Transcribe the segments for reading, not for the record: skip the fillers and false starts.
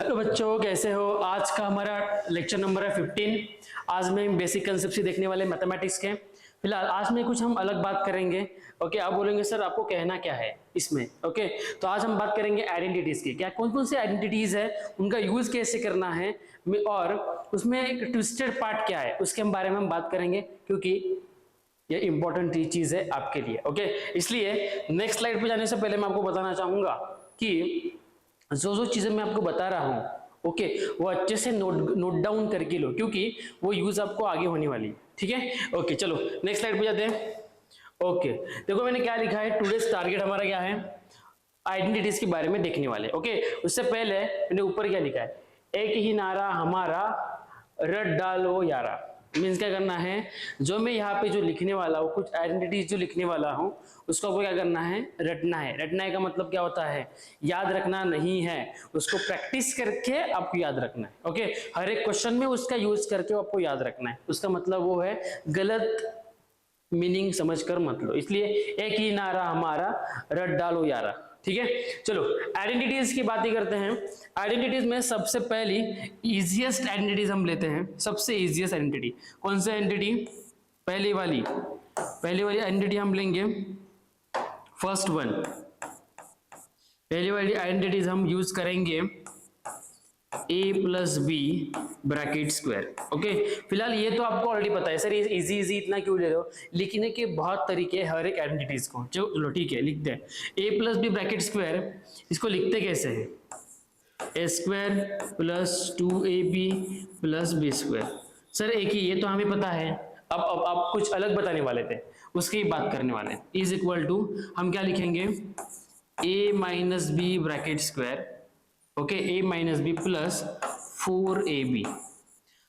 Hello बच्चों, कैसे हो। आज का हमारा लेक्चर नंबर है 15। आज में बेसिक कंसेप्ट देखने वाले मैथमेटिक्स के। फिलहाल आज में कुछ हम अलग बात करेंगे। ओके, आप बोलेंगे सर आपको कहना क्या है इसमें। ओके, तो आज हम बात करेंगे आइडेंटिटीज की। क्या कौन कौन सी आइडेंटिटीज है, उनका यूज कैसे करना है, और उसमें एक ट्विस्टेड पार्ट क्या है उसके बारे में हम बात करेंगे, क्योंकि ये इंपॉर्टेंट चीज है आपके लिए। ओके, इसलिए नेक्स्ट स्लाइड पे जाने से पहले मैं आपको बताना चाहूंगा कि जो जो चीजें मैं आपको बता रहा हूं, ओके, वो अच्छे से नोट डाउन करके लो, क्योंकि वो यूज आपको आगे होने वाली है। ठीक है, ओके, चलो नेक्स्ट स्लाइड पे जाते हैं। ओके, देखो मैंने क्या लिखा है, टुडेस टारगेट हमारा क्या है, आइडेंटिटीज के बारे में देखने वाले। ओके, उससे पहले मैंने ऊपर क्या लिखा है, एक ही नारा हमारा रट डालो यारा। मीन्स क्या करना है, जो मैं यहाँ पे जो लिखने वाला हूँ, कुछ आइडेंटिटीज जो लिखने वाला हूँ, उसको आपको क्या करना है, रटना है। रटना है का मतलब क्या होता है, याद रखना नहीं है, उसको प्रैक्टिस करके आपको याद रखना है। ओके, हर एक क्वेश्चन में उसका यूज करके आपको याद रखना है। उसका मतलब वो है, गलत मीनिंग समझकर मत लो। इसलिए एक ही नारा हमारा रट डालो यारा। ठीक है, चलो आइडेंटिटीज की बातें करते हैं। आइडेंटिटीज में सबसे पहली इजीएस्ट आइडेंटिटीज हम लेते हैं। सबसे इजीएस्ट आइडेंटिटी कौन सी आइडेंटिटी, पहली वाली आइडेंटिटी हम लेंगे, फर्स्ट वन। पहली वाली आइडेंटिटीज हम यूज करेंगे a plus B bracket square. Okay, फिलहाल ये तो आपको ऑलरेडी पता है। सर ये इजी इतना क्यों ले रहे हो, लिखने के बहुत तरीके हर एक आइडेंटिटीज को। चलो ठीक है, लिखते हैं a plus B bracket square. इसको लिखते कैसे हैं, A square plus 2ab plus B square. Sir एक ही, ये तो हमें पता है। अब आप कुछ अलग बताने वाले थे, उसकी बात करने वाले हैं। इज इक्वल टू हम क्या लिखेंगे, a minus B bracket square. Okay, a minus B plus 4ab।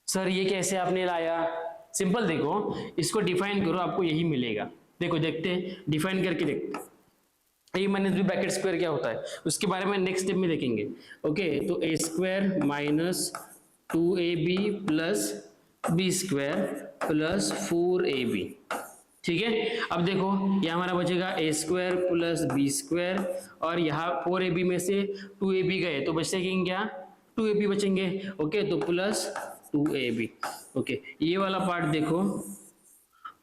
Sir ये कैसे आपने लाया, सिंपल, देखो इसको डिफाइन करो, आपको यही मिलेगा। देखो देखते हैं, डिफाइन करके देखते, a minus B bracket square क्या होता है उसके बारे में नेक्स्ट स्टेप में देखेंगे। ओके, तो a square minus 2ab plus B square plus 4ab। ठीक है, अब देखो ये हमारा बचेगा A square plus B square, और यहाँ 4ab में से 2ab गए तो बचेंगे क्या, 2ab बचेंगे। ओके, तो प्लस 2ab। ओके, ये वाला पार्ट देखो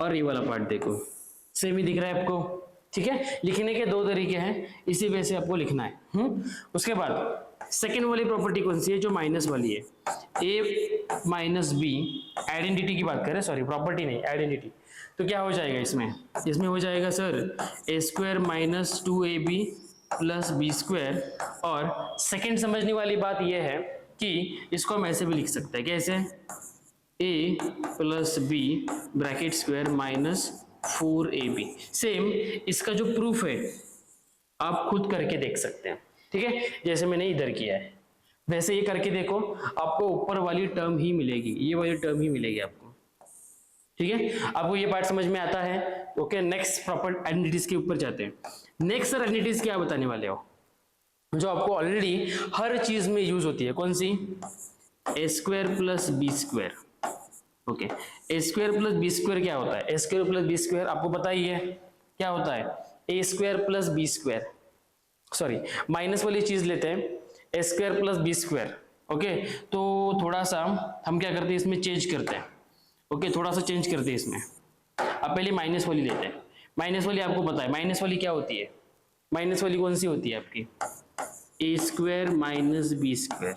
और ये वाला पार्ट देखो, सेम ही दिख रहा है आपको। ठीक है, लिखने के दो तरीके हैं, इसी वजह से आपको लिखना है। उसके बाद सेकेंड वाली प्रॉपर्टी कौन सी है, जो माइनस वाली है, ए माइनस बी। आइडेंटिटी की बात करें, सॉरी प्रॉपर्टी नहीं, आइडेंटिटी। तो क्या हो जाएगा इसमें हो जाएगा sir A square minus 2ab plus B square. और सेकेंड समझने वाली बात यह है कि इसको हम ऐसे भी लिख सकते हैं, कैसे, a plus B bracket square minus 4ab। Same इसका जो प्रूफ है आप खुद करके देख सकते हैं। ठीक है, जैसे मैंने इधर किया है वैसे ये करके देखो, आपको ऊपर वाली टर्म ही मिलेगी, ये वाली टर्म ही मिलेगी आपको। ठीक है, आपको ये पार्ट समझ में आता है। ओके, नेक्स्ट प्रॉपर आइडेंटिटीज के ऊपर जाते हैं। नेक्स्ट सर आइडेंटिटीज क्या बताने वाले हो, जो आपको ऑलरेडी हर चीज में यूज होती है, कौन सी, A square plus B square. Okay, A square plus B square क्या होता है, A square plus B square आपको पता ही है क्या होता है, A square plus B square. Sorry, minus वाली चीज लेते हैं, A square plus B square. Okay, तो थोड़ा सा हम क्या करते हैं, इसमें चेंज करते हैं। ओके, थोड़ा सा चेंज करते हैं इसमें। अब पहले माइनस वाली लेते हैं। माइनस वाली आपको पता है, माइनस वाली क्या होती है, माइनस वाली कौन सी होती है आपकी, ए स्क्वायर माइनस बी स्क्वायर।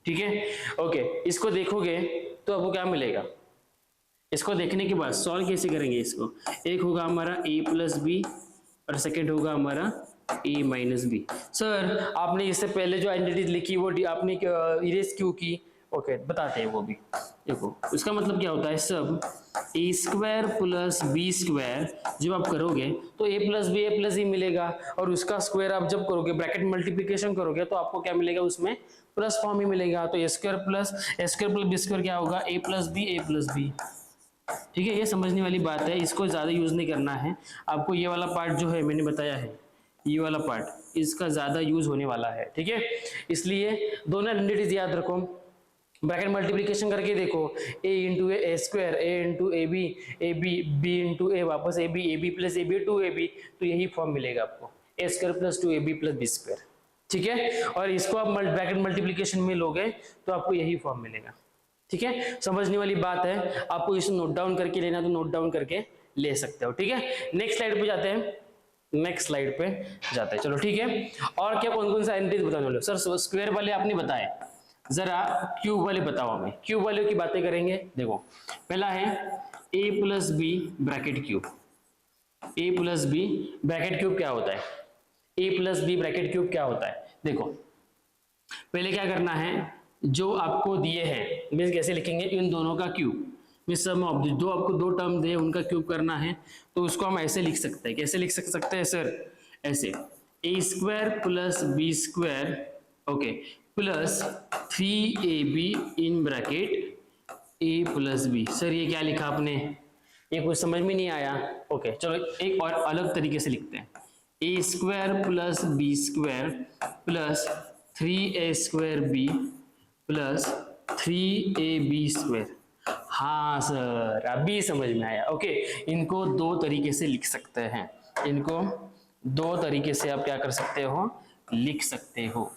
ठीक है, ओके, इसको देखोगे तो आपको क्या मिलेगा, इसको देखने के बाद सॉल्व कैसे करेंगे इसको, एक होगा हमारा a प्लस बी और सेकेंड होगा हमारा a माइनस बी। सर आपने इससे पहले जो आइडेंटिटी लिखी वो आपने इरेज क्यों की, ओके बताते हैं वो भी। देखो इसका मतलब क्या होता है, सब ए स्क्वायर प्लस बी स्क्वायर जब आप करोगे तो ए प्लस ही मिलेगा, और उसका स्क्वायर आप जब करोगे ब्रैकेट मल्टीप्लिकेशन करोगे तो आपको क्या मिलेगा, उसमें प्लस फॉर्म ही मिलेगा। तो ए स्क्वायर प्लस बी स्क्वायर क्या होगा, ए प्लस बी। ठीक है, ये समझने वाली बात है, इसको ज्यादा यूज नहीं करना है। आपको ये वाला पार्ट जो है मैंने बताया है, ये वाला पार्ट इसका ज्यादा यूज होने वाला है। ठीक है, इसलिए दोनों आइडेंटिटीज याद रखो, ब्रैकेट मल्टीप्लिकेशन करके देखो, a into A square, a into A B B into A, वापस A B plus A B 2ab, तो यही फॉर्म मिलेगा आपको, A square plus 2ab plus B square. ठीक है, और इसको आप ब्रैकेट मल्टीप्लीकेशन में लोगे तो आपको यही फॉर्म मिलेगा। ठीक है, समझने वाली बात है, आपको इसे नोट डाउन करके लेना तो नोट डाउन करके ले सकते हो। ठीक है, नेक्स्ट स्लाइड पे जाते हैं, नेक्स्ट स्लाइड पे जाते हैं। चलो ठीक है, और क्या कौन कौन सा आइडेंटिटीज बताने वाले हो? सर स्क्वायर वाले आपने बताए, जरा क्यूब वाले बताओ हमें। क्यूब वाले की बातें करेंगे। देखो पहला है a plus B bracket cube. a plus B bracket cube क्या होता है? a plus B bracket cube क्या होता है? देखो पहले क्या करना है, जो आपको दिए हैं मीन्स कैसे लिखेंगे, इन दोनों का क्यूब मीन्स सम ऑफ दो, आपको दो टर्म दिए उनका क्यूब करना है, तो उसको हम ऐसे लिख सकते हैं। कैसे लिख सकते हैं सर? ऐसे a square plus B square okay plus 3ab in bracket a plus B. Sir ये क्या लिखा आपने? ये कुछ समझ में नहीं आया। ओके चलो एक और अलग तरीके से लिखते हैं, a square plus B square plus 3a square B plus 3ab square. हाँ सर अभी समझ में आया। ओके इनको दो तरीके से लिख सकते हैं, इनको दो तरीके से आप क्या कर सकते हो, लिख सकते हो।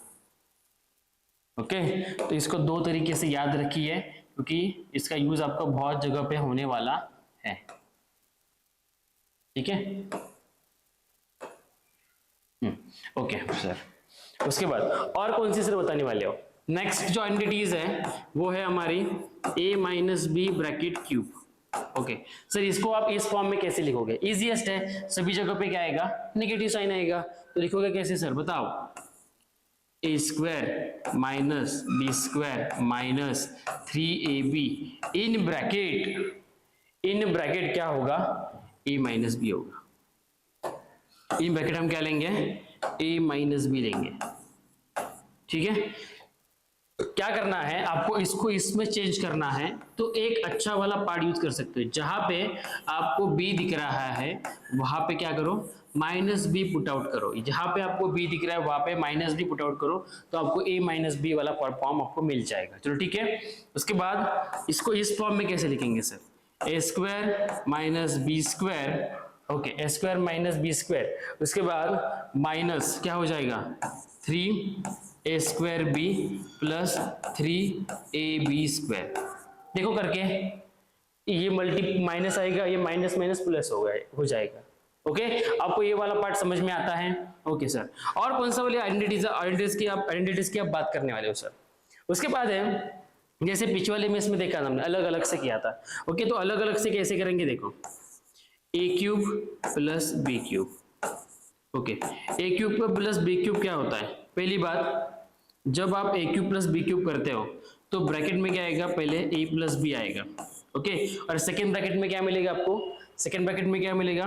ओके तो इसको दो तरीके से याद रखिए क्योंकि इसका यूज आपका बहुत जगह पे होने वाला है। ठीक है ओके सर, उसके बाद और कौन सी सर बताने वाले हो? नेक्स्ट जो आइडेंटिटीज है वो है हमारी a minus B bracket cube. Okay sir इसको आप इस फॉर्म में कैसे लिखोगे? इजीएस्ट है, सभी जगह पे क्या आएगा, नेगेटिव साइन आएगा, तो लिखोगे कैसे सर बताओ? a square minus B square minus 3ab in bracket क्या होगा, a माइनस बी होगा। इन ब्रैकेट हम क्या लेंगे, a माइनस बी लेंगे। ठीक है, क्या करना है आपको, इसको इसमें चेंज करना है तो एक अच्छा वाला पार्ट यूज कर सकते हो। जहां पे आपको b दिख रहा है वहां पे क्या करो, माइनस बी पुट आउट करो। जहां पे आपको b दिख रहा है वहां पे माइनस बी पुट आउट करो तो आपको a माइनस बी वाला फॉर्म आपको मिल जाएगा। चलो ठीक है, उसके बाद इसको इस फॉर्म में कैसे लिखेंगे sir? a square minus B square okay, a square minus B square, उसके बाद माइनस क्या हो जाएगा 3a square B plus 3ab square. देखो करके ये मल्टी माइनस आएगा, ये माइनस माइनस प्लस हो जाएगा। ओके आपको ये वाला पार्ट समझ में आता है? ओके सर, और कौन सा वाली आइडेंटिटीज की आप बात करने वाले हो सर? उसके बाद है जैसे पिछले वाले में इसमें देखा हमने अलग अलग से किया था। ओके तो अलग अलग से कैसे करेंगे, देखो a cube plus B cube. Okay a cube plus B cube क्या होता है? पहली बात जब आप a cube plus B cube करते हो तो ब्रैकेट में क्या आएगा, पहले a प्लस बी आएगा। ओके और सेकेंड ब्रैकेट में क्या मिलेगा आपको, सेकेंड ब्रैकेट में क्या मिलेगा,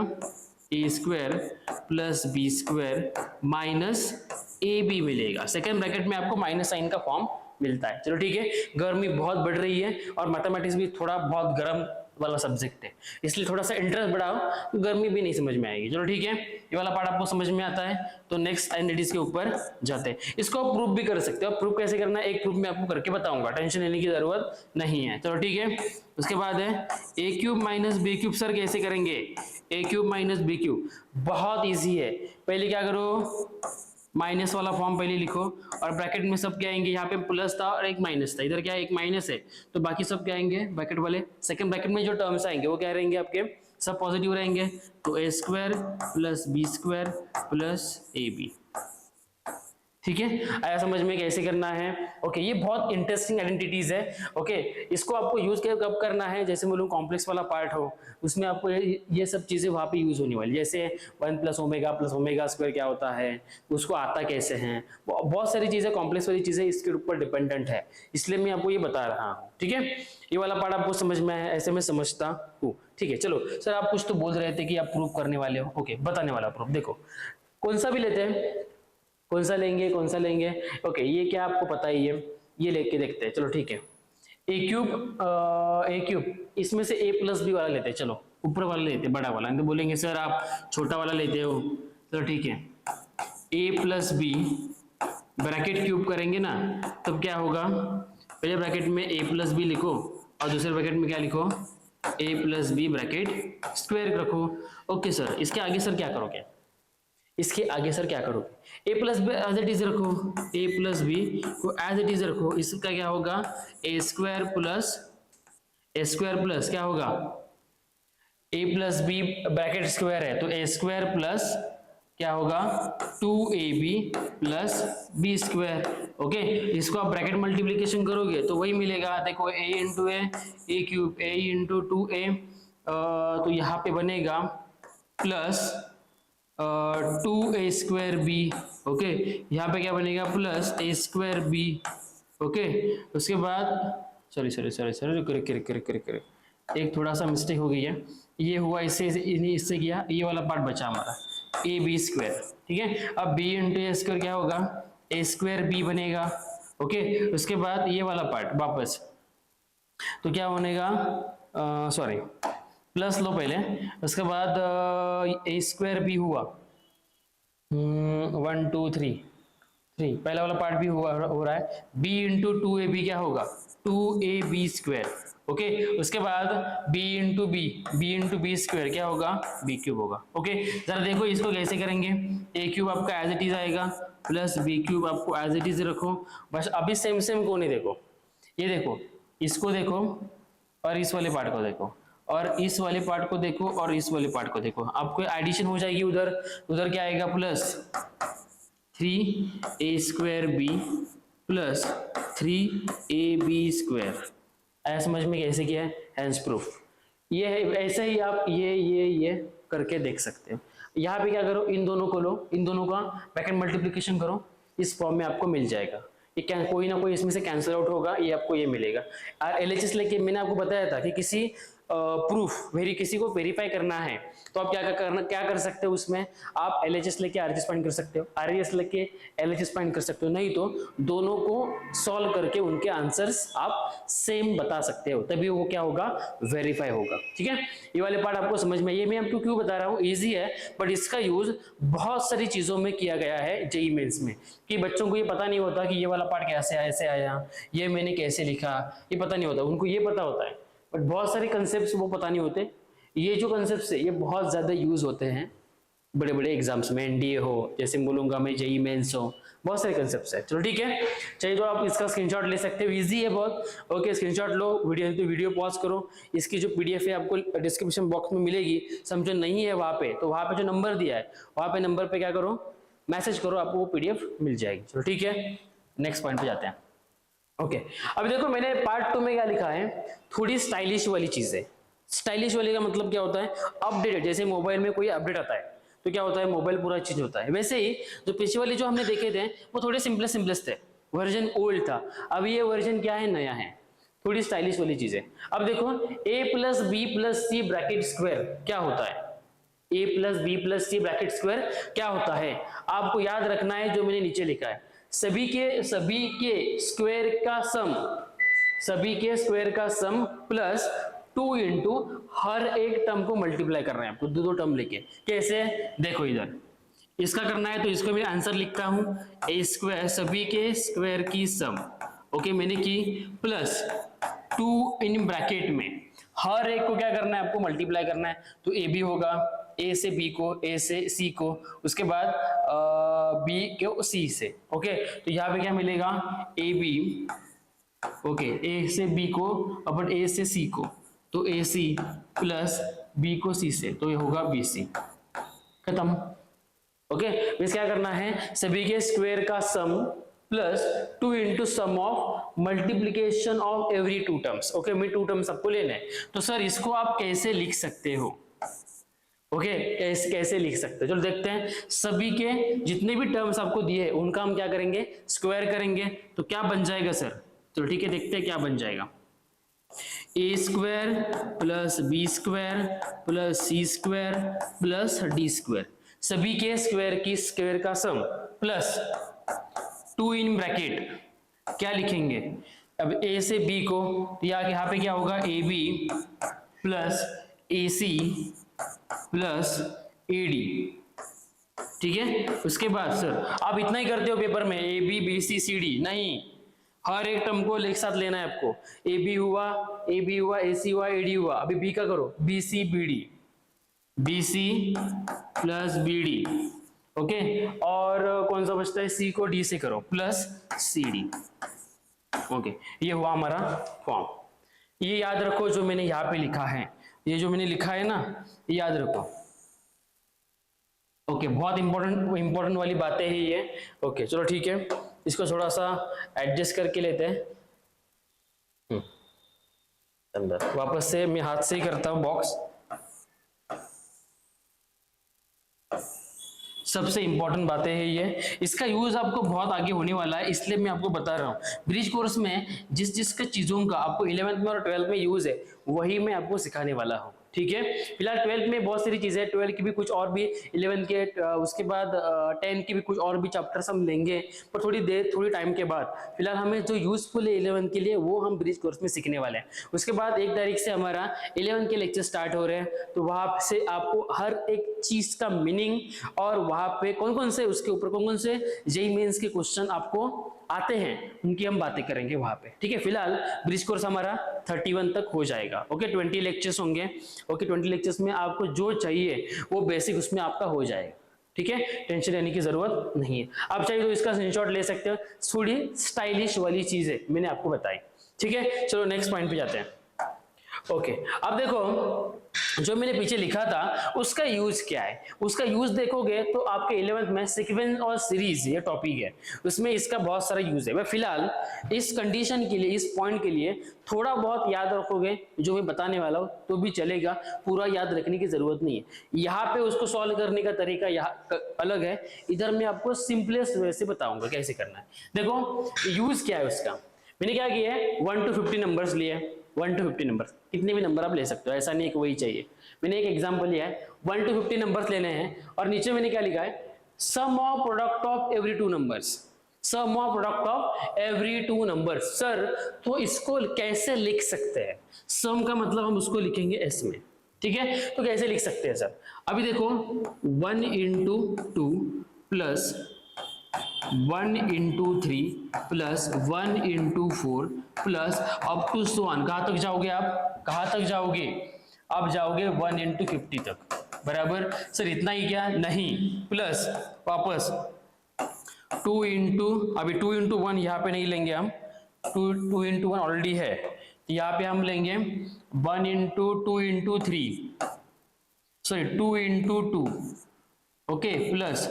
a square plus B square minus A B मिलेगा। सेकेंड ब्रैकेट में आपको माइनस साइन का फॉर्म मिलता है। चलो ठीक है, गर्मी बहुत बढ़ रही है और मैथमेटिक्स भी थोड़ा बहुत गर्म वाला सब्जेक्ट है, इसलिए थोड़ा सा इंटरेस्ट बढ़ाओ तो गर्मी भी नहीं समझ में आएगी। चलो ठीक है, ये वाला पार्ट आपको समझ में आता है तो नेक्स्ट आइडेंटिटीज के ऊपर जाते हैं। इसको आप प्रूफ भी कर सकते हो। प्रूफ कैसे करना है एक प्रूफ में आपको करके बताऊंगा, टेंशन लेने की जरूरत नहीं है। चलो ठीक है, उसके बाद है a cube minus B cube. Sir कैसे करेंगे a cube minus B cube? बहुत ईजी है, पहले क्या करो माइनस वाला फॉर्म पहले लिखो और ब्रैकेट में सब क्या आएंगे, यहाँ पे प्लस था और एक माइनस था, इधर क्या है एक माइनस है तो बाकी सब क्या आएंगे ब्रैकेट वाले। सेकंड ब्रैकेट में जो टर्म्स आएंगे वो क्या रहेंगे आपके, सब पॉजिटिव रहेंगे। तो a square plus B square plus A B. ठीक है, आया समझ में कैसे करना है? ओके ये बहुत इंटरेस्टिंग आइडेंटिटीज है। ओके इसको आपको यूज कब करना है, जैसे बोलूं कॉम्प्लेक्स वाला पार्ट हो उसमें आपको ये सब चीजें वहां पे यूज होने वाली, जैसे 1 प्लस ओमेगा स्क्वायर क्या होता है, उसको आता कैसे हैं, बहुत सारी चीजें कॉम्प्लेक्स वाली चीजें इसके ऊपर डिपेंडेंट है, इसलिए मैं आपको ये बता रहा हूँ। ठीक है, ये वाला पार्ट आपको समझ में आया, ऐसे मैं समझता हूँ। ठीक है चलो सर, आप कुछ तो बोल रहे थे कि आप प्रूफ करने वाले हो। ओके बताने वाला प्रूफ, देखो कौन सा भी लेते हैं, कौन सा लेंगे ओके ये क्या आपको पता ही है, ये लेके देखते हैं। चलो ठीक है, ए क्यूब इसमें से a प्लस बी वाला लेते हैं। चलो ऊपर वाला लेते हैं, बड़ा वाला, तो बोलेंगे सर आप छोटा वाला लेते हो। चलो ठीक है, a plus B bracket cube करेंगे ना तब क्या होगा, पहले ब्रैकेट में a प्लस बी लिखो और दूसरे ब्रैकेट में क्या लिखो a plus B bracket square रखो। ओके सर, इसके आगे सर क्या करोगे, इसके आगे सर क्या करोगे, a plus B as it is रखो, a प्लस बी को एज इट इज रखो, इसका क्या होगा a स्क्वायर प्लस क्या होगा a plus B bracket square है तो a स्क्वायर प्लस क्या होगा 2ab plus B square. Okay, इसको आप ब्रैकेट मल्टीप्लीकेशन करोगे तो वही मिलेगा, देखो a into A cube a into 2a, तो यहाँ पे बनेगा plus 2a square B. Okay, यहाँ पे क्या बनेगा plus a square B. Okay, उसके बाद सॉरी एक थोड़ा सा मिस्टेक हो गई है, ये हुआ इससे किया, ये वाला पार्ट बचा हमारा ए बी स्क्वायर। ठीक है, अब b इंटू ए स्क्वायर क्या होगा ए स्क्वायर बी बनेगा। ओके, उसके बाद ये वाला पार्ट वापस, तो क्या बनेगा सॉरी प्लस लो पहले, उसके बाद ए स्क्वायर बी हुआ 1 2 3 पहला वाला पार्ट भी हो रहा है, b इंटू 2ab क्या होगा 2ab स्क्वायर। ओके, उसके बाद b इंटू बी स्क्वायर क्या होगा b क्यूब होगा। ओके, जरा देखो इसको कैसे करेंगे, a क्यूब आपका एज इट इज आएगा प्लस b क्यूब आपको एज इट इज रखो, बस अभी सेम को नहीं देखो, ये देखो इसको देखो और इस वाले पार्ट को देखो और इस वाले पार्ट को देखो और इस वाले पार्ट को देखो, आपको एडिशन हो जाएगी, उधर क्या आएगा plus 3a square B plus 3ab square. ऐसा समझ में कैसे किया है, हैंस प्रूफ। ये है, ऐसे ही आप ये करके देख सकते हो। यहाँ पे क्या करो, इन दोनों को लो, इन दोनों का ब्रैकेट मल्टीप्लिकेशन करो, इस फॉर्म में आपको मिल जाएगा। ये क्या कोई ना कोई इसमें से कैंसिल आउट होगा, ये आपको ये मिलेगा। और एलएचएस लेके मैंने आपको बताया था कि किसी किसी को वेरीफाई करना है तो आप क्या कर सकते हो, उसमें आप एलएचएस लेके आरएचएस फाइंड कर सकते हो, आरएचएस लेके एलएचएस फाइंड कर सकते हो, नहीं तो दोनों को सॉल्व करके उनके आंसर्स आप सेम बता सकते हो, तभी वो क्या होगा वेरीफाई होगा। ठीक है, ये वाले पार्ट आपको समझ में, ये मैं आपको क्यों बता रहा हूँ, इजी है बट इसका यूज बहुत सारी चीजों में किया गया है जेईई मेंस में, कि बच्चों को ये पता नहीं होता कि ये वाला पार्ट कैसे आया, ये मैंने कैसे लिखा, ये पता नहीं होता, उनको ये पता होता है बट बहुत सारे कंसेप्ट वो पता नहीं होते। ये जो कंसेप्ट है ये बहुत ज्यादा यूज होते हैं बड़े बड़े एग्जाम्स में, एनडीए हो, जैसे बोलूंगा मैं जेईई मेंस हो, बहुत सारे कंसेप्ट है। चलो ठीक है, चाहिए तो आप इसका स्क्रीनशॉट ले सकते हो, इजी है बहुत। ओके, स्क्रीनशॉट लो, वीडियो पॉज करो, इसकी जो पीडीएफ है आपको डिस्क्रिप्शन बॉक्स में मिलेगी, समझो नहीं है वहां पे तो वहां पे जो नंबर दिया है वहां पे नंबर पे क्या करो मैसेज करो, आपको वो पीडीएफ मिल जाएगी। चलो ठीक है, नेक्स्ट पॉइंट पे जाते हैं। ओके, अब देखो मैंने पार्ट 2 में क्या लिखा है, थोड़ी स्टाइलिश वाली चीजें। स्टाइलिश वाली का मतलब क्या होता है, अपडेटेड, जैसे मोबाइल में कोई अपडेट आता है तो क्या होता है मोबाइल पूरा चेंज होता है, वैसे ही जो पीछे वाले जो हमने देखे थे वो थोड़े सिंपलेस्ट थे, वर्जन ओल्ड था, अब ये वर्जन क्या है नया है, थोड़ी स्टाइलिश वाली चीजें। अब देखो a plus B plus C bracket square क्या होता है, a plus B plus C bracket square क्या होता है, आपको याद रखना है जो मैंने नीचे लिखा है, सभी के स्क्वायर का सम प्लस 2 इंटू हर एक टर्म को मल्टीप्लाई कर रहे हैं आपको, दो टर्म लेके। कैसे, देखो इधर इसका करना है तो इसको मैं आंसर लिखता हूं, ए स्क्वायर सभी के स्क्वायर की सम, ओके मैंने की, प्लस 2 इन ब्रैकेट में हर एक को क्या करना है आपको मल्टीप्लाई करना है, तो ए बी होगा, ए से बी को, ए से सी को, उसके बाद बी को सी से। ओके, तो यहाँ पे क्या मिलेगा ए बी, ओके ए से बी को अपन ए से सी को, तो ए सी प्लस बी को सी से, तो ये होगा बी सी, खत्म। ओके, मींस क्या करना है, सभी के स्क्वायर का sum plus 2 into sum of multiplication of every 2 terms. Okay, मैं 2 टर्म्स आपको लेना है, तो सर इसको आप कैसे लिख सकते हो, ओके कैसे लिख सकते हैं, चलो देखते हैं। सभी के जितने भी टर्म्स आपको दिए हैं उनका हम क्या करेंगे स्क्वायर करेंगे, तो क्या बन जाएगा सर, चलो ठीक है देखते हैं क्या बन जाएगा, A square plus B square plus C square plus D square, सभी के स्क्वायर का सम प्लस 2 इन ब्रैकेट क्या लिखेंगे, अब ए से बी को, तो यहाँ पे क्या होगा A B plus A C plus A D, ठीक है। उसके बाद सर आप इतना ही करते हो पेपर में, A B B C C D, नहीं हर एक टर्म को एक साथ लेना है आपको, ए बी हुआ ए सी हुआ ए डी हुआ, अभी बी का करो B C B D, B C plus B D, okay, और कौन सा बचता है, सी को डी से करो प्लस सी डी। ओके, ये हुआ हमारा फॉर्म। ये याद रखो जो मैंने यहाँ पे लिखा है, ये जो मैंने लिखा है ना, ये याद रखो। ओके, बहुत इंपॉर्टेंट वाली बातें है ये। ओके चलो ठीक है, इसको थोड़ा सा एडजस्ट करके लेते हैं अंदर। वापस से मैं हाथ से ही करता हूं बॉक्स। सबसे इंपॉर्टेंट बातें है ये, इसका यूज आपको बहुत आगे होने वाला है, इसलिए मैं आपको बता रहा हूँ। ब्रिज कोर्स में जिस जिस चीजों का आपको 11th में और 12th में यूज है, वही मैं आपको सिखाने वाला हूँ। ठीक है, फिलहाल 12th में बहुत सारी चीजें, 12th की भी कुछ और भी, 11th के उसके बाद 10th की भी कुछ और भी चैप्टर्स हम लेंगे, पर थोड़ी टाइम के बाद। फिलहाल हमें जो यूजफुल है 11th के लिए, वो हम ब्रिज कोर्स में सीखने वाले हैं। उसके बाद 1 तारीख से हमारा 11th के लेक्चर स्टार्ट हो रहे हैं, तो वहां से आपको हर एक चीज का मीनिंग और वहां पे कौन कौन से, उसके ऊपर कौन कौन से जेईई मेंस के क्वेश्चन आपको आते हैं, उनकी हम बातें करेंगे वहां पे। ठीक है, फिलहाल ब्रिज कोर्स हमारा 31 तक हो जाएगा। ओके, 20 लेक्चर्स होंगे। ओके, 20 लेक्चर्स में आपको जो चाहिए वो बेसिक उसमें आपका हो जाएगा। ठीक है, टेंशन लेने की जरूरत नहीं है। आप चाहिए तो इसका स्क्रीनशॉट ले सकते हो, थोड़ी स्टाइलिश वाली चीजें मैंने आपको बताई। ठीक है, चलो नेक्स्ट पॉइंट पे जाते हैं। ओके, अब देखो जो मैंने पीछे लिखा था उसका यूज क्या है। उसका यूज देखोगे तो आपके 11th में सीक्वेंस और सीरीज ये टॉपिक है, उसमें इसका बहुत सारा यूज है। मैं फिलहाल इस कंडीशन के लिए, इस पॉइंट के लिए थोड़ा बहुत याद रखोगे जो मैं बताने वाला हूं तो भी चलेगा, पूरा याद रखने की जरूरत नहीं है। यहाँ पे उसको सॉल्व करने का तरीका यहाँ अलग है, इधर मैं आपको सिंपलेस्ट वे से बताऊंगा कैसे करना है। देखो यूज क्या है उसका, मैंने क्या किया है, 1 to 50 नंबर्स लिए, 1 to 50 नंबर, कितने भी नंबर आप ले सकते हो, ऐसा नहीं है कि वही चाहिए। मैंने एक एग्जांपल लिया है, 1 to 50 नंबर्स लेने हैं, और नीचे मैंने क्या लिखा है, sum of product of every 2 numbers, sum of product of every 2 numbers. Sir तो इसको कैसे लिख सकते हैं, सम का मतलब हम उसको लिखेंगे एस में। ठीक है, तो कैसे लिख सकते हैं सर, अभी देखो 1 into 2 plus 1 into 3 plus 1 into 4 plus up to so on. कहां तक जाओगे आप, कहां तक जाओगे, आप जाओगे 1 into 50 तक, बराबर। सर इतना ही क्या, नहीं, प्लस वापस 2 into, अभी 2 into 1 यहाँ पे नहीं लेंगे हम, 2 into 1 ऑलरेडी है, तो यहाँ पे हम लेंगे 1 into 2 into 3, sorry 2 into 2, okay, plus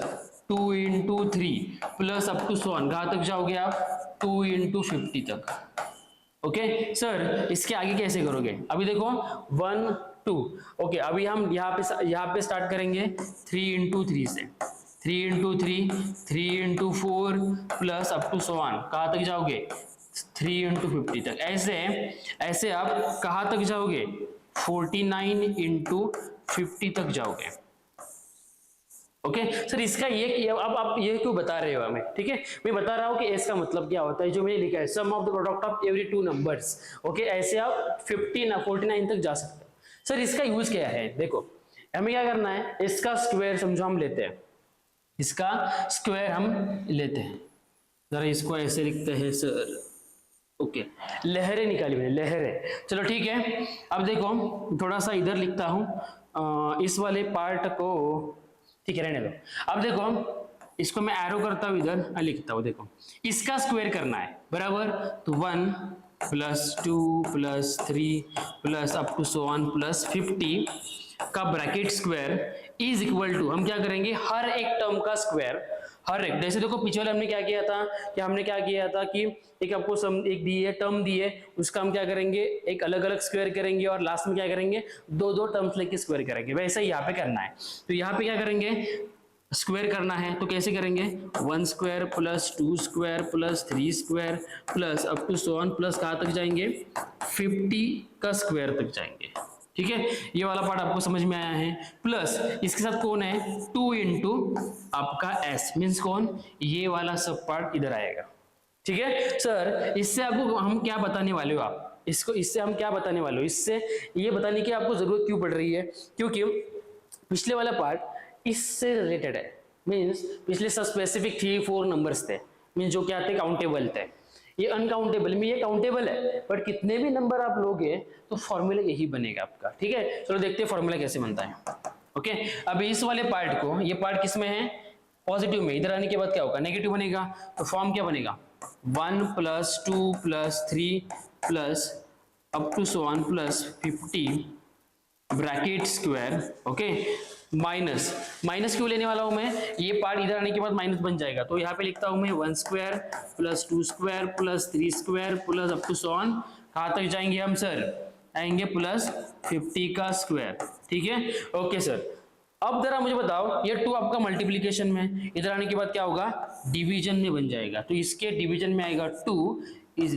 2 into 3 plus up to so on. कहां तक जाओगे आप, 2 into 50 तक। ओके सर इसके आगे कैसे करोगे, अभी देखो 1 2, ओके, अभी हम यहाँ पे स्टार्ट करेंगे 3 into 3 से, 3 into 3, 3 into 4 plus up to so on. कहां तक जाओगे, 3 into 50 तक। ऐसे आप कहां तक जाओगे, 49 into 50 तक जाओगे। ओके सर इसका ये, अब आप ये क्यों बता रहे हो हमें, ठीक है, मैं बता रहा हूँ कि इसका मतलब क्या होता है, जो मैंने लिखा है sum of the product of every 2 numbers. Okay, ऐसे आप 49 तक जा सकते हो। सर इसका यूज क्या है, देखो हमें क्या करना है, इसका स्क्वायर समझो हम लेते हैं, इसका स्क्वायर हम लेते हैं, जरा इसको ऐसे लिखते हैं सर, ओके, लहरें निकाली मैंने, लहरें, चलो ठीक है। अब देखो थोड़ा सा इधर लिखता हूं इस वाले पार्ट को, ठीक है रहने दो। अब देखो इसको मैं एरो करता हूं, इधर लिखता हूं, देखो इसका स्क्वायर करना है, बराबर, तो 1 plus 2 plus 3 plus up to so on plus 50 का bracket square is equal to, हम क्या करेंगे, हर एक टर्म का स्क्वायर, हर एक, जैसे देखो पिछले वाले हमने क्या किया था, कि हमने क्या किया था कि एक आपको सम एक दी है, टर्म दी है, उसका हम क्या करेंगे, एक अलग अलग स्क्वायर करेंगे, और लास्ट में क्या करेंगे, दो दो टर्म्स लेके स्क्वायर करेंगे। वैसे ही यहाँ पे करना है, तो यहाँ पे क्या करेंगे, स्क्वायर करना है, तो कैसे करेंगे, 1 square plus 2 square plus 3 square plus up to so on, plus कहाँ तक जाएंगे, 50 का स्क्वायर तक जाएंगे। ठीक है, ये वाला पार्ट आपको समझ में आया है। प्लस इसके साथ कौन है, 2 इंटू आपका s मीन्स कौन, ये वाला सब पार्ट इधर आएगा। ठीक है सर, इससे आपको हम क्या बताने वाले हो, आप इससे हम क्या बताने वाले हो, इससे ये बताने की आपको जरूरत क्यों पड़ रही है, क्योंकि पिछले वाला पार्ट इससे रिलेटेड है, मीन्स पिछले सब स्पेसिफिक 3-4 नंबर्स थे, मीन्स जो क्या थे, काउंटेबल थे। ये अनकाउंटेबल में, ये काउंटेबल है, बट कितने भी नंबर आप लोगे तो फॉर्मूला यही बनेगा आपका। ठीक है, चलो देखते हैं फॉर्मूला कैसे बनता है। ओके, अब इस वाले पार्ट को, ये पार्ट किस में है, पॉजिटिव में, इधर आने के बाद क्या होगा, नेगेटिव बनेगा, तो फॉर्म क्या बनेगा, 1 + 2 + 3 plus up to so on plus 50 bracket square, okay, minus क्यों लेने वाला हूं मैं, ये पार्ट इधर आने के बाद माइनस बन जाएगा, तो यहाँ पे लिखता हूं मैं 1 square plus 2 square plus 3 square plus up to so on, कहां तक जाएंगे हम सर, आएंगे प्लस 50 का स्क्वायर, ठीक है, ओके सर। अब जरा मुझे बताओ, ये 2 आपका मल्टीप्लीकेशन में, इधर आने के बाद क्या होगा, डिवीजन में बन जाएगा, तो इसके डिवीजन में आएगा 2 = s,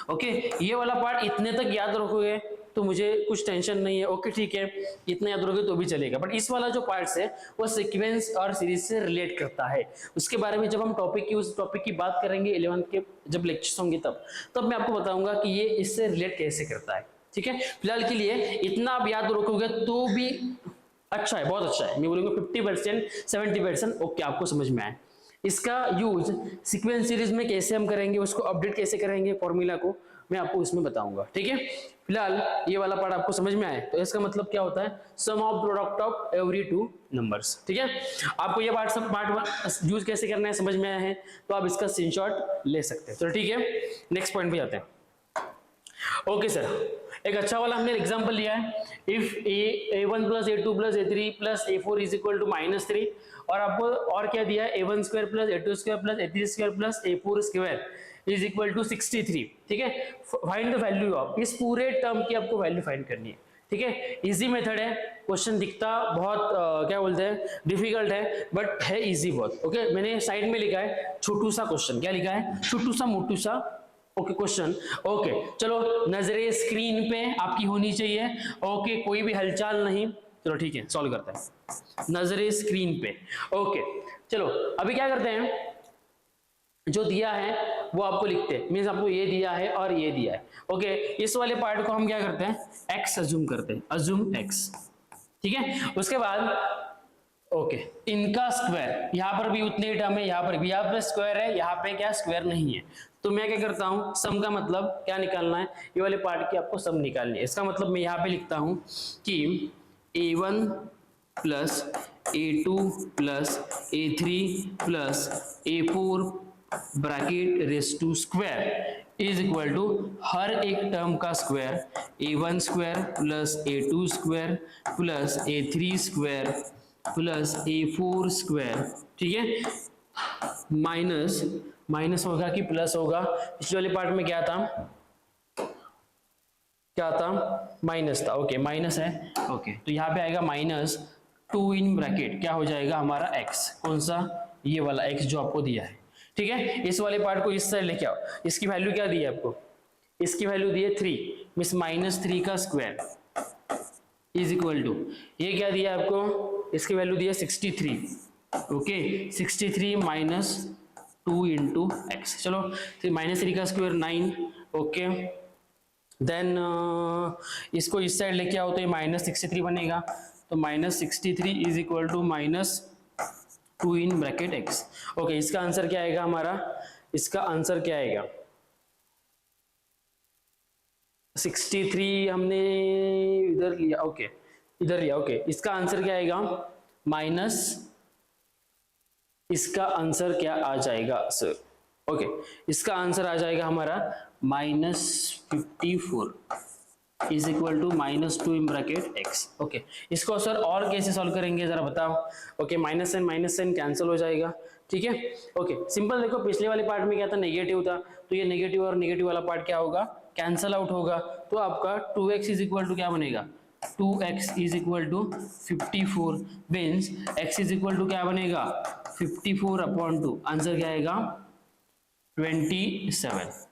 ओके। ये वाला पार्ट इतने तक याद रखोगे तो मुझे कुछ टेंशन नहीं है, ओके ठीक है, इतना याद रखोगे तो भी चलेगा, बट इस वाला जो पार्ट्स है वो सीक्वेंस और सीरीज से रिलेट करता है, उसके बारे में जब हम उस टॉपिक की बात करेंगे 11th के जब लेक्चर्स होंगे तब मैं आपको बताऊंगा कि ये इससे रिलेट कैसे करता है, ठीक है। फिलहाल के लिए इतना आप याद रखोगे तो भी अच्छा है, बहुत अच्छा है, मैं बोलूंगा 50% 70% ओके, आपको समझ में आए। इसका यूज सीक्वेंस सीरीज में कैसे हम करेंगे, उसको अपडेट कैसे करेंगे फॉर्मूला को, मैं आपको इसमें बताऊंगा, ठीक है। फिलहाल ये वाला पार्ट आपको समझ में आए, तो इसका मतलब क्या होता है, sum of product of every 2 numbers, ठीक है। आपको ये पार्ट यूज कैसे करना है समझ में आया है, तो आप इसका स्क्रीनशॉट ले सकते हैं, तो ठीक है, नेक्स्ट पॉइंट पे जाते हैं। ओके सर, एक अच्छा वाला हमने एग्जांपल लिया है, if a1 + a2 + a3 + a4 = -3, और आपको और क्या दिया है, a1² + a2² + a3² + a4² = 63, ठीक है। फाइंड द वैल्यू ऑफ, इस पूरे टर्म की आपको वैल्यू फाइंड करनी है, ठीक है। इजी मेथड है, क्वेश्चन दिखता बहुत क्या बोलते हैं डिफिकल्ट है, बट है इजी बहुत, ओके। मैंने साइड में लिखा है छोटू सा क्वेश्चन, क्या लिखा है, छोटू सा मोटू सा, ओके क्वेश्चन, ओके। चलो नजरे स्क्रीन पे आपकी होनी चाहिए, ओके, कोई भी हलचल नहीं, चलो ठीक है, सॉल्व करते हैं, नजरे स्क्रीन पे, ओके। चलो अभी क्या करते हैं, जो दिया है वो आपको लिखते हैं, मीन्स आपको ये दिया है और ये दिया है, ओके। इस वाले पार्ट को हम क्या करते हैं, x अज्यूम करते हैं, अज्यूम x, ठीक है। उसके बाद ओके, इनका स्क्वायर, यहाँ पर भी उतने ही टर्म है, यहाँ पर भी, यहाँ पर स्क्वायर है, यहाँ पे क्या स्क्वायर नहीं है, तो मैं क्या करता हूँ, सम का मतलब क्या निकालना है, ये वाले पार्ट की आपको सम निकालनी है। इसका मतलब मैं यहाँ पे लिखता हूँ कि a1 + a2 + a3 + a4 bracket raise to square = हर एक टर्म का square, a1² + a2² + a3² + a4², ठीक है, माइनस होगा कि प्लस होगा, पिछले वाले पार्ट में क्या था, माइनस था, ओके, माइनस है, ओके, तो यहाँ पे आएगा -2 इन ब्रैकेट, क्या हो जाएगा हमारा x, कौन सा, ये वाला x जो आपको दिया है, ठीक है। इस वाले पार्ट को इस साइड लेके आओ, इसकी वैल्यू क्या दी है आपको, इसकी वैल्यू दी है 3, मींस -3 का स्क्वायर = ये क्या दिया आपको, इसकी वैल्यू दी है 63, ओके, 63 - 2 × x, चलो -3 का स्क्वायर 9, ओके। देन इसको इस साइड लेके आओ तो ये -63 बनेगा, तो -63 = -2 इन ब्रैकेट x, ओके। इसका आंसर क्या आएगा हमारा, इसका आंसर क्या आएगा, 63 हमने इधर लिया, ओके, इधर लिया, ओके। इसका आंसर क्या आएगा, माइनस, इसका आंसर क्या आ जाएगा सर, ओके, इसका आंसर आ जाएगा हमारा -54 = -2 इन ब्रैकेट x, ओके। इसको सर और कैसे सॉल्व करेंगे जरा बताओ, ओके, -n कैंसिल हो जाएगा, ठीक है, ओके, सिंपल। देखो पिछले वाले पार्ट में क्या था, नेगेटिव था, तो ये नेगेटिव और नेगेटिव वाला पार्ट क्या होगा, कैंसल आउट होगा, तो आपका 2x = क्या बनेगा, 2x = 54, मीन्स x = क्या बनेगा, 54/2, आंसर क्या आएगा 27,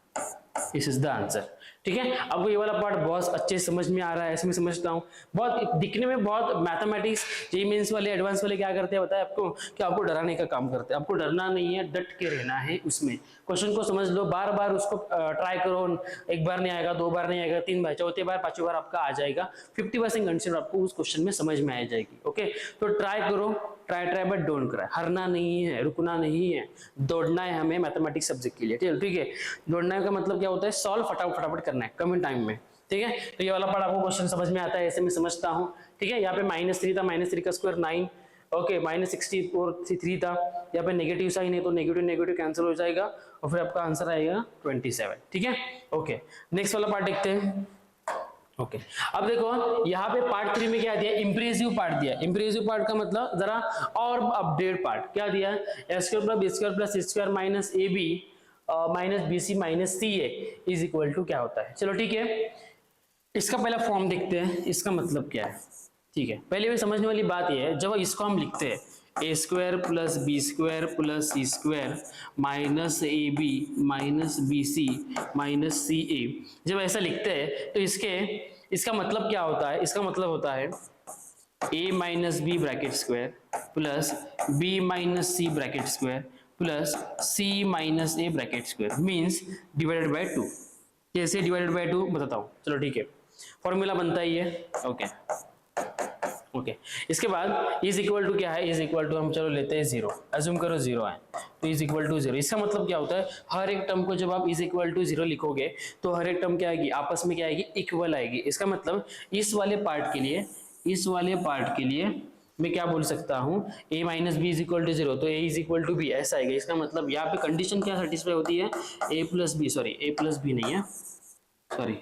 दिस इज द आंसर, ठीक है। आपको ये वाला पार्ट बहुत अच्छे से समझ में आ रहा है, ऐसे मैं समझता हूँ, बहुत दिखने में बहुत मैथमेटिक्स जेईई मेंस वाले एडवांस वाले क्या करते हैं बताया आपको, कि आपको डराने का काम करते हैं, आपको डरना नहीं है, डट के रहना है, उसमें क्वेश्चन को समझ लो, बार बार उसको ट्राई करो, एक बार नहीं आएगा, 2 बार नहीं आएगा, 3 बार, चौथे बार, 5वीं बार आपका आ जाएगा, 50% कंसेप्ट आपको उस क्वेश्चन में समझ में आ जाएगी, ओके। तो ट्राई करो, ट्राई बट डोंट क्राई, हारना नहीं है, रुकना नहीं है, दौड़ना है हमें मैथमेटिक्स सब्जेक्ट के लिए, ठीक है। दौड़ने का मतलब क्या होता है, सॉल्व फटाफट करना है कम टाइम में, ठीक है। तो ये वाला पार्ट आपको क्वेश्चन समझ में आता है, ऐसे मैं समझता हूँ, ठीक है। यहाँ पे -3 था, -3 का स्क्वायर 9, ओके -64 था, यहाँ पे नेगेटिव साइन है तो नेगेटिव नेगेटिव कैंसिल हो जाएगा और फिर आपका आंसर आएगा 27। ठीक है, ओके नेक्स्ट वाला पार्ट देखते हैं। ओके अब देखो यहाँ पे पार्ट 3 में क्या दिया, इंप्रेसिव पार्ट दिया। इंप्रेसिव पार्ट का मतलब जरा और अपडेट पार्ट क्या दिया है, a² + b² + c² - ab - bc - ca is equal to क्या होता है। चलो ठीक है, इसका पहला फॉर्म देखते हैं, इसका मतलब क्या है। ठीक है, पहले भी समझने वाली बात यह है, जब इसको हम लिखते हैं a² + b² + c² - ab - bc - ca, जब ऐसा लिखते हैं तो इसका मतलब क्या होता है, इसका मतलब होता है a - b bracket square plus b - c bracket square plus c - a bracket square means divided by 2। कैसे डिवाइडेड बाय 2 बताता हूँ। चलो ठीक है, फॉर्मूला बनता ही है। ओके इसके बाद इज इक्वल टू क्या है, इज इक्वल टू हम चलो लेते हैं 0, अज्यूम करो 0 है तो इज इक्वल टू 0। इसका मतलब क्या होता है, हर एक टर्म को जब आप इज इक्वल टू 0 लिखोगे तो हर एक टर्म क्या आएगी, आपस में क्या आएगी, इक्वल आएगी। इसका मतलब इस वाले पार्ट के लिए मैं क्या बोल सकता हूँ, a - b = 0 तो a = b ऐसा आएगा। इसका मतलब यहाँ पे कंडीशन क्या सेटिस्फाई होती है, a + b नहीं है, सॉरी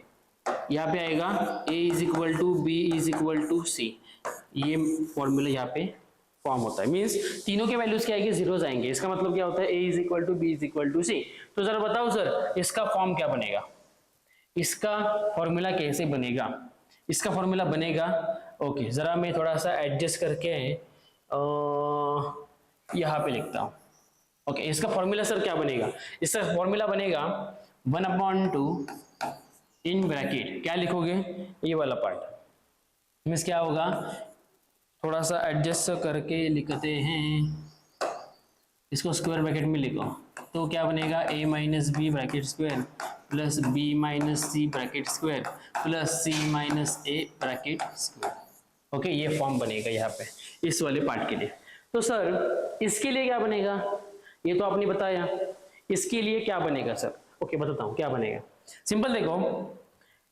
यहाँ पे आएगा a = b = c, ये फॉर्मूला यहाँ पे फॉर्म होता है। मींस तीनों के वैल्यूज क्या आएंगे, जीरोस आएंगे। इसका मतलब क्या होता है, a = b = c। तो जरा बताओ सर इसका फॉर्म क्या बनेगा, इसका फॉर्मूला कैसे बनेगा, इसका फॉर्मूला बनेगा। ओके जरा मैं थोड़ा सा एडजस्ट करके यहाँ पे लिखता हूँ। ओके इसका फॉर्मूला सर क्या बनेगा, इसका फॉर्मूला बनेगा 1/2 इन ब्रैकेट, क्या लिखोगे, ये वाला पार्ट मीन्स क्या होगा, थोड़ा सा एडजस्ट करके लिखते हैं, इसको स्क्वायर ब्रैकेट में लिखो तो क्या बनेगा, a - b bracket square plus b - c bracket square plus c - a bracket square. Okay ये फॉर्म बनेगा यहाँ पे इस वाले पार्ट के लिए। तो सर इसके लिए क्या बनेगा, ये तो आपने बताया, इसके लिए क्या बनेगा सर। ओके बताता हूँ क्या बनेगा। सिंपल देखो,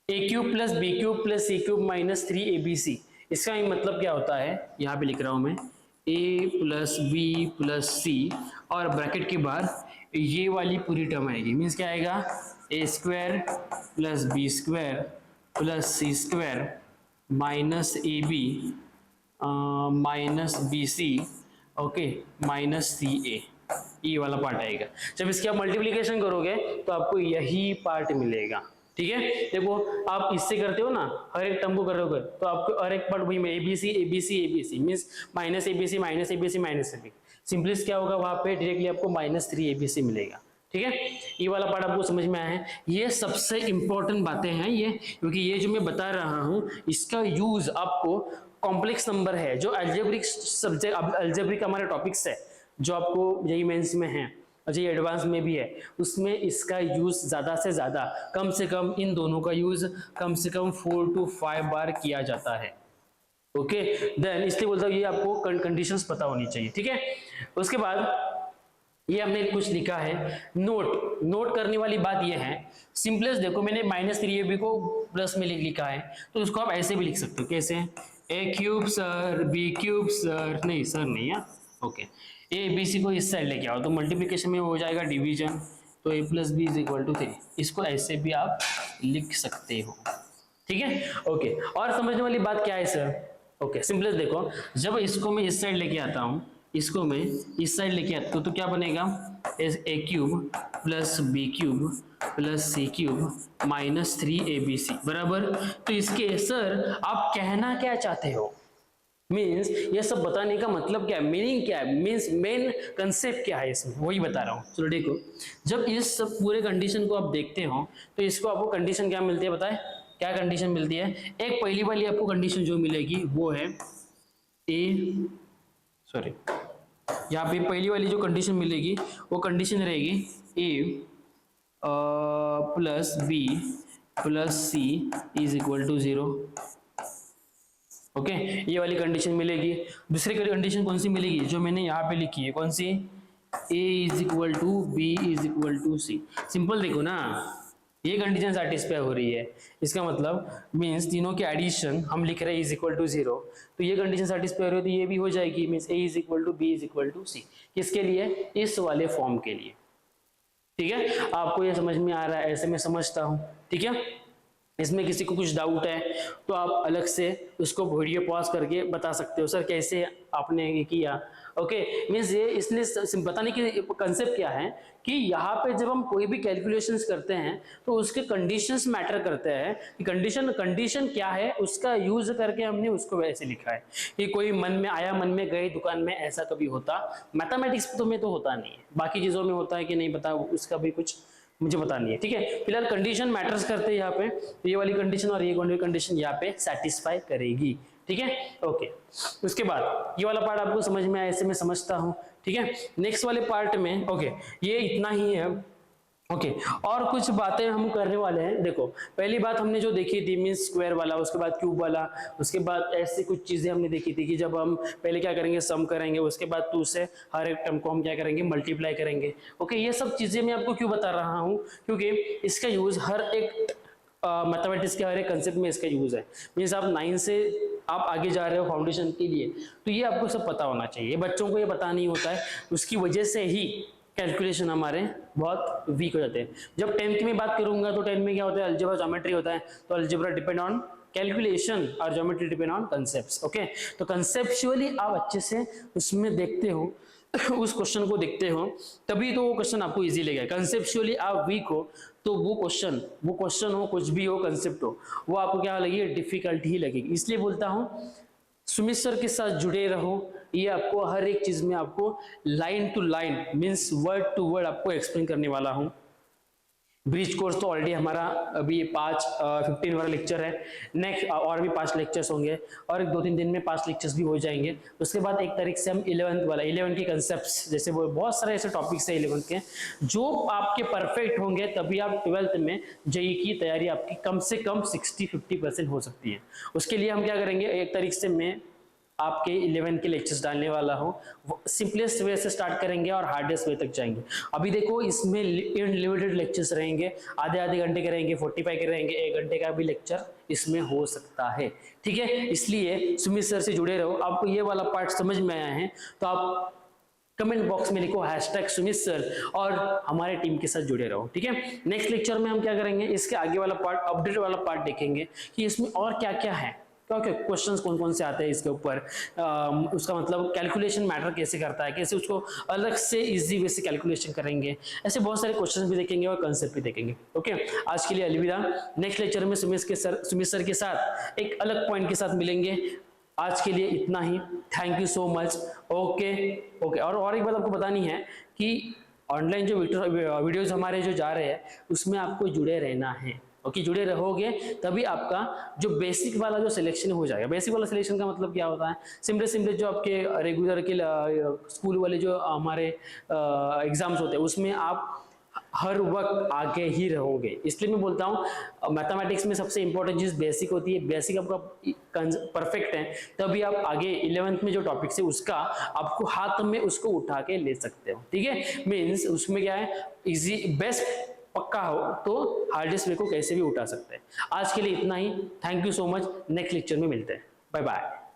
a³ + b³ + c³ - 3abc, इसका मतलब क्या होता है, यहाँ पे लिख रहा हूं मैं a + b + c और ब्रैकेट के बाहर ये वाली पूरी टर्म आएगी। मीन्स क्या आएगा, a² + b² + c² - ab -bc okay -ca, ये वाला पार्ट आएगा। जब इसकी आप मल्टीप्लिकेशन करोगे तो आपको यही पार्ट मिलेगा। ठीक है, देखो आप इससे करते हो ना, हर एक टर्म को करोगे तो आपको हर एक पार्ट वही में abc means -abc -ab। Simplest क्या होगा, वहां पे डायरेक्टली आपको -3abc मिलेगा। ठीक है, ये वाला पार्ट आपको समझ में आया है। ये सबसे इंपॉर्टेंट बातें हैं ये, क्योंकि ये जो मैं बता रहा हूं इसका यूज आपको कॉम्प्लेक्स नंबर है, जो अलजेब्रिक सब्जेक्ट, अलजेब्रिक हमारे टॉपिक्स है जो आपको यही मेंस में है और ये एडवांस में भी है, उसमें इसका यूज ज्यादा से ज्यादा, कम से कम इन दोनों का यूज कम से कम 4 to 5 बार किया जाता है। ओके देन इसलिए बोलता हूँ ये आपको कंडीशंस पता होनी चाहिए। ठीक है, उसके बाद ये हमने कुछ लिखा है, नोट करने वाली बात ये है, सिंपलेस्ट देखो मैंने -3ab को प्लस में लिखा है तो उसको आप ऐसे भी लिख सकते हो, कैसे, a³ सर, b³ सर, नहीं सर नहीं है, ओके a b c को इस साइड लेके आओ तो मल्टीप्लिकेशन में हो जाएगा डिवीजन, तो a + b = 3, इसको ऐसे भी आप लिख सकते हो। ठीक है, ओके और समझने वाली बात क्या है सर, ओके सिंपलेस्ट देखो, जब इसको मैं इस साइड लेके आता हूँ, इसको मैं इस साइड लेके आता हूँ तो क्या बनेगा, a³ + b³ + c³ - 3abc बराबर। तो इसके सर आप कहना क्या चाहते हो, मीन्स ये सब बताने का मतलब क्या है, मीनिंग क्या है, मीन्स मेन कंसेप्ट क्या है इसमें, वही बता रहा हूँ। चलो देखो, जब इस सब पूरे कंडीशन को आप देखते हो तो इसको आपको कंडीशन क्या मिलती है, बताए क्या कंडीशन मिलती है। एक पहली वाली आपको कंडीशन जो मिलेगी वो है यहाँ पे पहली वाली जो कंडीशन मिलेगी वो कंडीशन रहेगी a + b + c = 0। ओके ये वाली कंडीशन मिलेगी। दूसरी कंडीशन कौन सी मिलेगी, जो मैंने यहाँ पे लिखी है, कौन सी, a = b = c। सिंपल देखो ना, ये कंडीशन सेटिस्फाई हो रही है, इसका मतलब मीन्स तीनों के एडिशन हम लिख रहे हैं इज इक्वल टू 0, तो ये कंडीशन सेटिस्फाई हो रही है तो ये भी हो जाएगी, means A is equal to B is equal to C. किसके लिए? इस वाले फॉर्म के लिए। ठीक है, आपको ये समझ में आ रहा है? ऐसे मैं समझता हूं। ठीक है, इसमें किसी को कुछ डाउट है तो आप अलग से उसको वीडियो पॉज करके बता सकते हो, सर कैसे आपने ये किया। ओके, मीन्स ये इसलिए बताने की कंसेप्ट क्या है कि यहाँ पे जब हम कोई भी कैलकुलेशंस करते हैं तो उसके कंडीशंस मैटर करते हैं कि कंडीशन क्या है, उसका यूज करके हमने उसको वैसे लिखा है कि कोई मन में आया, मन में गए दुकान में, ऐसा कभी होता। मैथमेटिक्स तो में तो होता नहीं है, बाकी चीजों में होता है कि नहीं बता, उसका भी कुछ मुझे पता नहीं है। ठीक है, फिलहाल कंडीशन मैटर्स करते हैं यहाँ पे, तो ये वाली कंडीशन और ये कंडीशन यहाँ पे सेटिस्फाई करेगी। ठीक है, ओके। उसके बाद ये वाला पार्ट आपको समझ में आया, ऐसे मैं समझता हूँ। ठीक है, नेक्स्ट वाले पार्ट में ओके ये इतना ही है। ओके, और कुछ बातें हम करने वाले हैं। देखो, पहली बात हमने जो देखी थी मीन स्क्वायर वाला, उसके बाद क्यूब वाला, उसके बाद ऐसी कुछ चीजें हमने देखी थी कि जब हम पहले क्या करेंगे, सम करेंगे, उसके बाद 2 से हर एक टर्म को हम क्या करेंगे, मल्टीप्लाई करेंगे। ओके, ये सब चीजें मैं आपको क्यों बता रहा हूँ, क्योंकि इसका यूज हर एक मैथमेटिक्स के हर एक कंसेप्ट में इसका यूज है। मीन्स आप 9 से आप आगे जा रहे हो फाउंडेशन के लिए, तो ये आपको सब पता होना चाहिए। बच्चों को ये पता नहीं होता है, उसकी वजह से ही कैलकुलेशन हमारे बहुत वीक हो जाते हैं। जब 10th में बात करूंगा तो 10 में क्या होता है, अलजेब्रा ज्योमेट्री होता है, तो अलजेब्रा डिपेंड ऑन कैलकुलेशन और geometry depend on concepts. Okay, तो कंसेप्चुअली आप अच्छे से उसमें देखते हो उस क्वेश्चन को देखते हो, तभी तो वो क्वेश्चन आपको इजी लगेगा। कंसेप्चुअली आप वीक हो तो वो क्वेश्चन हो, कुछ भी हो, कंसेप्ट हो, वो आपको क्या लगेगी, डिफिकल्ट ही लगेगी। इसलिए बोलता हूँ सुमित सर के साथ जुड़े रहो, ये आपको हर एक चीज में आपको line to line means word to word आपको एक्सप्लेन करने वाला हूँ। ब्रिज कोर्स तो ऑलरेडी हमारा अभी 15 वाला लेक्चर है, नेक्स्ट और भी 5 लेक्चर्स होंगे और 2-3 दिन में 5 लेक्चर्स भी हो जाएंगे। उसके बाद 1 तारीख से हम 11 के कंसेप्ट्स, जैसे वो बहुत सारे ऐसे टॉपिक्स है 11 के जो आपके परफेक्ट होंगे, तभी आप 12th में जेईई की तैयारी आपकी कम से कम 60-50% हो सकती है। उसके लिए हम क्या करेंगे, 1 तारीख से मैं आपके 11 के लेक्चर्स डालने वाला हूँ। सिंपलेस्ट वे से स्टार्ट करेंगे और हार्डेस्ट वे तक जाएंगे। अभी देखो इसमें अनलिमिटेड लेक्चर्स रहेंगे, आधे घंटे के रहेंगे, 45 के रहेंगे, 1 घंटे का भी लेक्चर इसमें हो सकता है। ठीक है, इसलिए सुमित सर से जुड़े रहो। आपको ये वाला पार्ट समझ में आया है तो आप कमेंट बॉक्स में लिखो #सुमित सर और हमारे टीम के साथ जुड़े रहो। ठीक है, नेक्स्ट लेक्चर में हम क्या करेंगे, इसके आगे वाला पार्ट, अपडेट वाला पार्ट देखेंगे कि इसमें और क्या क्या है, ओके क्वेश्चंस कौन कौन से आते हैं इसके ऊपर, उसका मतलब कैलकुलेशन मैटर कैसे करता है, कैसे उसको अलग से इजी वे से कैलकुलेशन करेंगे, ऐसे बहुत सारे क्वेश्चंस भी देखेंगे और कंसेप्ट भी देखेंगे। ओके, आज के लिए अलविदा। नेक्स्ट लेक्चर में सुमित सर के साथ एक अलग पॉइंट के साथ मिलेंगे। आज के लिए इतना ही, thank you so much. Okay, और एक बात आपको बतानी है कि ऑनलाइन जो वीडियोज हमारे जो जा रहे हैं उसमें आपको जुड़े रहना है। ओके, जुड़े रहोगे तभी आपका जो बेसिक वाला जो सिलेक्शन हो जाएगा। बेसिक वाला सिलेक्शन का मतलब क्या होता है, सिंपल जो आपके रेगुलर के स्कूल वाले जो हमारे एग्जाम्स होते हैं उसमें आप हर वक्त आगे ही रहोगे। इसलिए मैं बोलता हूँ मैथमेटिक्स में सबसे इंपॉर्टेंट चीज बेसिक होती है। बेसिक आपका परफेक्ट है तभी आप आगे 11th में जो टॉपिक्स है उसका आपको हाथ में उसको उठा के ले सकते हो। ठीक है, मीन्स उसमें क्या है, इजी बेस्ट पक्का हो तो हार्डेस्ट वे को कैसे भी उठा सकते हैं। आज के लिए इतना ही, thank you so much. Next lecture में मिलते हैं, बाय बाय।